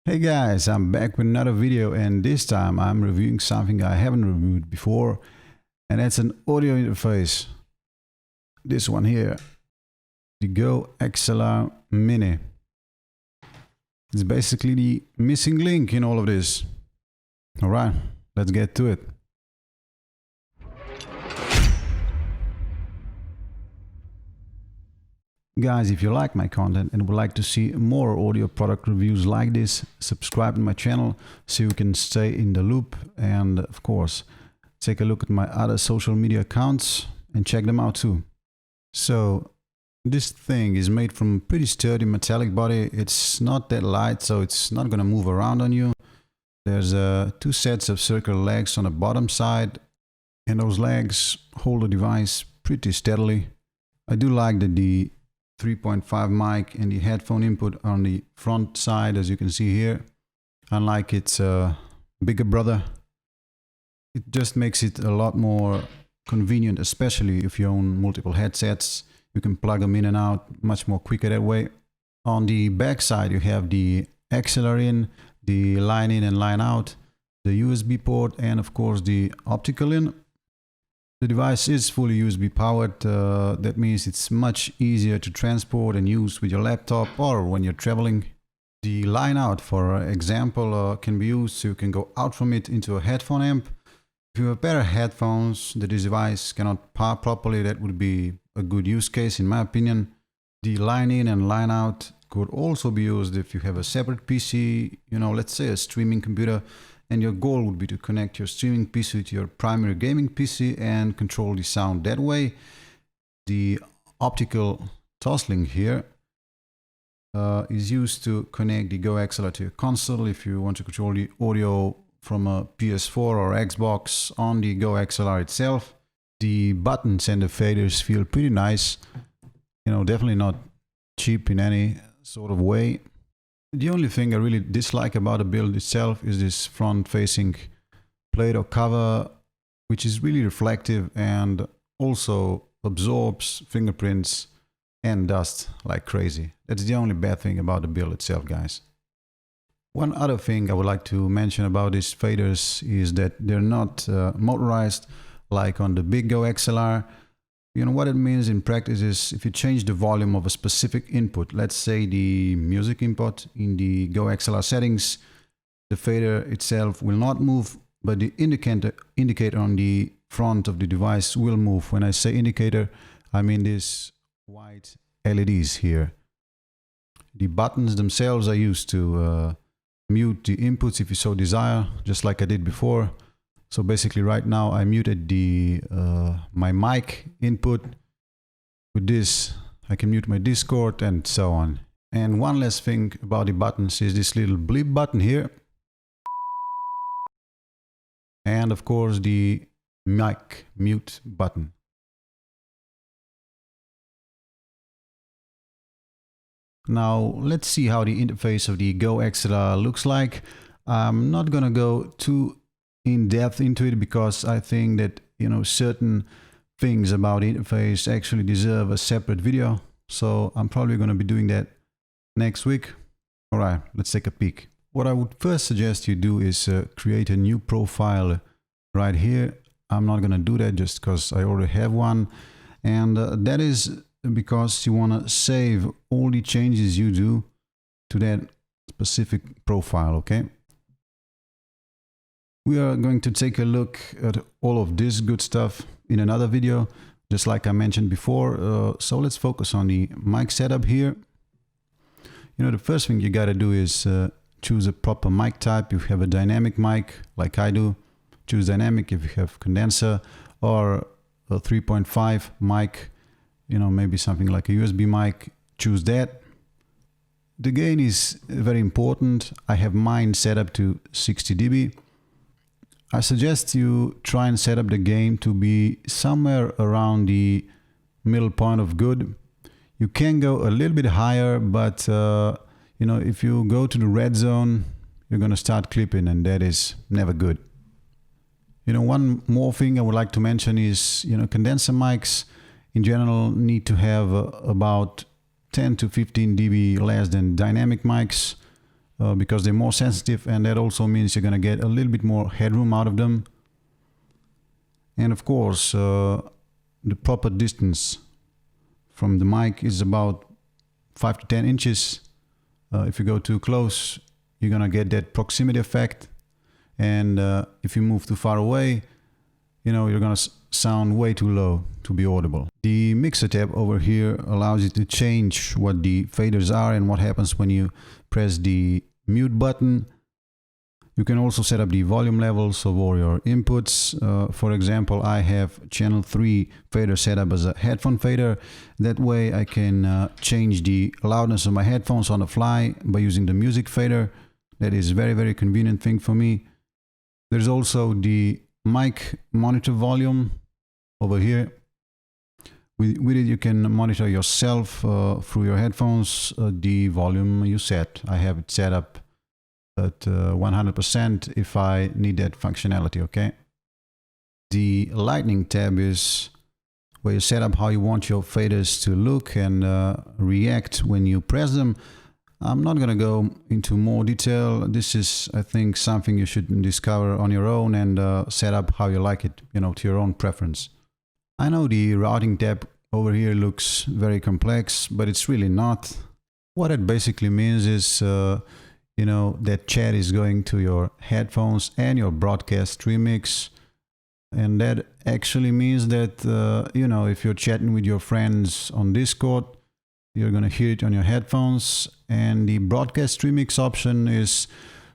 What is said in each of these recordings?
Hey guys, I'm back with another video, and this time I'm reviewing something I haven't reviewed before, and that's an audio interface. This one here, the goxl Mini. It's basically the missing link in all of this. Alright, let's get to it. Guys, if you like my content and would like to see more audio product reviews like this, subscribe to my channel so you can stay in the loop, and of course take a look at my other social media accounts and check them out too. So this thing is made from pretty sturdy metallic body. It's not that light, so it's not gonna move around on you. There's two sets of circular legs on the bottom side, and those legs hold the device pretty steadily. I do like that the 3.5 mic and the headphone input on the front side, as you can see here, unlike its bigger brother. It just makes it a lot more convenient, especially if you own multiple headsets. You can plug them in and out much more quicker that way. On the back side you have the XLR in, the line in and line out, the USB port, and of course the optical in. The device is fully USB powered. That means it's much easier to transport and use with your laptop or when you're traveling. The line out, for example, can be used so you can go out from it into a headphone amp. If you have better headphones that this device cannot power properly, that would be a good use case in my opinion. The line in and line out could also be used if you have a separate PC, let's say a streaming computer, and your goal would be to connect your streaming PC to your primary gaming PC and control the sound that way. The optical toslink here is used to connect the goxl to your console if you want to control the audio from a PS4 or Xbox on the goxl itself. The buttons and the faders feel pretty nice, definitely not cheap in any sort of way. The only thing I really dislike about the build itself is this front-facing plate or cover, which is really reflective and also absorbs fingerprints and dust like crazy. That's the only bad thing about the build itself, guys. One other thing I would like to mention about these faders is that they're not motorized like on the big goxl. What it means in practice is if you change the volume of a specific input, let's say the music input in the goxl settings, the fader itself will not move, but the indicator on the front of the device will move. When I say indicator, I mean these white LEDs here. The buttons themselves are used to mute the inputs if you so desire, just like I did before. So basically right now I muted the my mic input. With this I can mute my Discord and so on. And one last thing about the buttons is this little bleep button here. And of course the mic mute button. Now let's see how the interface of the goxl looks like. I'm not gonna go too in depth into it because I think that certain things about the interface actually deserve a separate video, so I'm probably going to be doing that next week. Alright, let's take a peek. What I would first suggest you do is create a new profile right here. I'm not going to do that just because I already have one, and that is because you want to save all the changes you do to that specific profile. Okay, we are going to take a look at all of this good stuff in another video, just like I mentioned before. So let's focus on the mic setup here. The first thing you gotta do is choose a proper mic type. If you have a dynamic mic, like I do, choose dynamic. If you have condenser or a 3.5 mic, maybe something like a USB mic, choose that. The gain is very important. I have mine set up to 60 dB. I suggest you try and set up the gain to be somewhere around the middle point of good. You can go a little bit higher, but if you go to the red zone, you're going to start clipping, and that is never good. One more thing I would like to mention is, condenser mics in general need to have about 10 to 15 dB less than dynamic mics. because they're more sensitive, and that also means you're going to get a little bit more headroom out of them. And of course, the proper distance from the mic is about 5 to 10 inches. If you go too close, you're going to get that proximity effect. And if you move too far away, you're going to sound way too low to be audible. The mixer tab over here allows you to change what the faders are and what happens when you press the mute button. You can also set up the volume levels of all your inputs. For example, I have channel 3 fader set up as a headphone fader. That way I can change the loudness of my headphones on the fly by using the music fader. That is very, very convenient thing for me. There's also the mic monitor volume over here. With it you can monitor yourself through your headphones, the volume you set. I have it set up at 100% if I need that functionality, okay? The lightning tab is where you set up how you want your faders to look and react when you press them. I'm not going to go into more detail. This is, I think, something you should discover on your own and set up how you like it, to your own preference. I know the routing tab over here looks very complex, but it's really not. What it basically means is, that chat is going to your headphones and your broadcast stream mix. And that actually means that, if you're chatting with your friends on Discord, you're going to hear it on your headphones. And the broadcast stream mix option is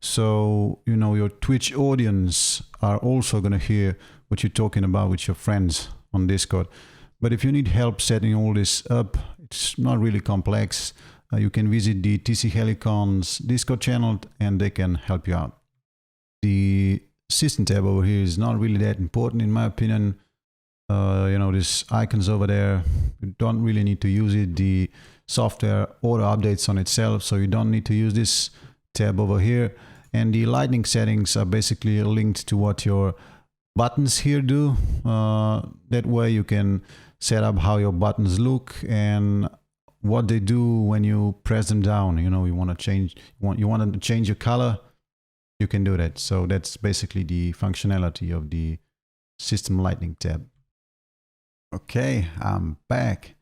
so, your Twitch audience are also going to hear what you're talking about with your friends on Discord. But if you need help setting all this up, it's not really complex. You can visit the tc-helicon's Discord channel and they can help you out. The system tab over here is not really that important in my opinion. These icons over there, you don't really need to use it. The software auto updates on itself, so you don't need to use this tab over here. And the lightning settings are basically linked to what your buttons here do. That way you can set up how your buttons look and what they do when you press them down. You want to change, you want them to change your color, you can do that. So that's basically the functionality of the system lightning tab. Okay, I'm back.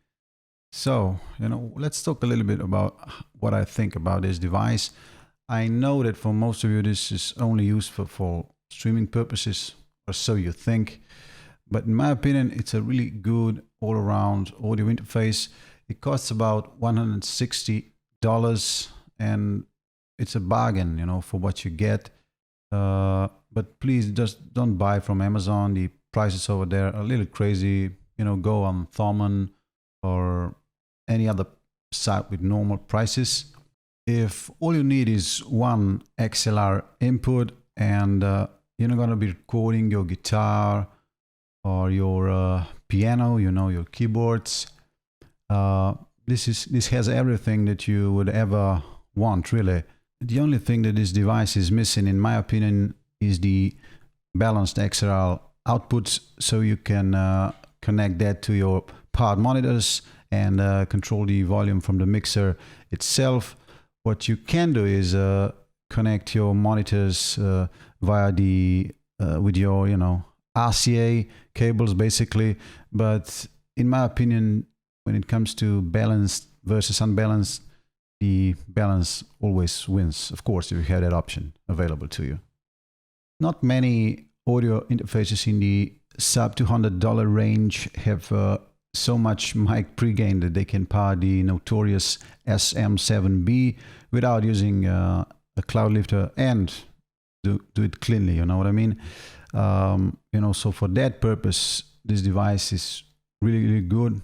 So, let's talk a little bit about what I think about this device. I know that for most of you this is only useful for streaming purposes, or so you think. But in my opinion, it's a really good all-around audio interface. It costs about $160 and it's a bargain, for what you get. But please just don't buy from Amazon. The prices over there are a little crazy. Go on Thomann or any other site with normal prices. If all you need is one XLR input and you're not going to be recording your guitar or your piano, your keyboards, this has everything that you would ever want, really. The only thing that this device is missing, in my opinion, is the balanced XLR outputs, so you can connect that to your powered monitors and control the volume from the mixer itself. What you can do is connect your monitors via the with your RCA cables basically. But in my opinion, when it comes to balanced versus unbalanced, the balance always wins, of course, if you have that option available to you. Not many audio interfaces in the sub $200 range have so much mic pregain that they can power the notorious SM7B without using a cloud lifter and do it cleanly, you know what I mean? So for that purpose, this device is really, really good.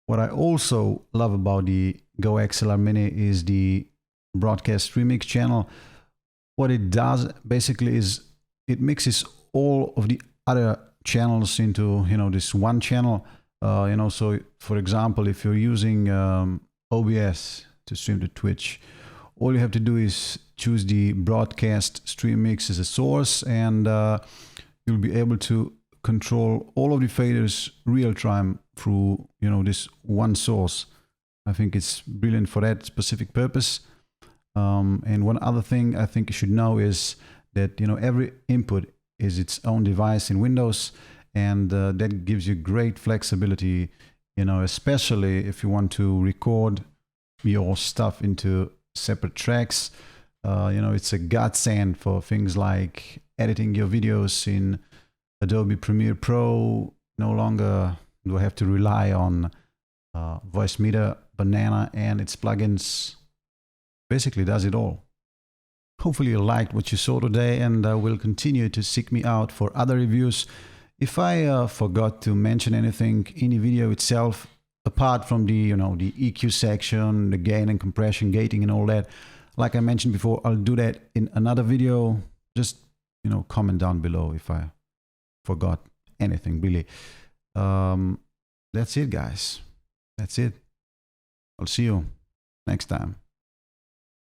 What I also love about the goxl Mini is the broadcast remix channel. What it does basically is it mixes all of the other channels into this one channel. So for example, if you're using OBS to stream to Twitch, all you have to do is choose the broadcast stream mix as a source, and you'll be able to control all of the faders real time through this one source. I think it's brilliant for that specific purpose. And one other thing I think you should know is that, you know, every input is its own device in Windows, and that gives you great flexibility, you know, especially if you want to record your stuff into separate tracks. You know, it's a godsend for things like editing your videos in Adobe Premiere Pro. No longer do I have to rely on Voicemeeter, Banana, and its plugins. Basically does it all. Hopefully you liked what you saw today, and will continue to seek me out for other reviews. If I forgot to mention anything in the video itself, apart from the, you know, the EQ section, the gain and compression, gating and all that, like I mentioned before, I'll do that in another video. Just, you know, comment down below if I forgot anything, really. That's it, guys. That's it. I'll see you next time.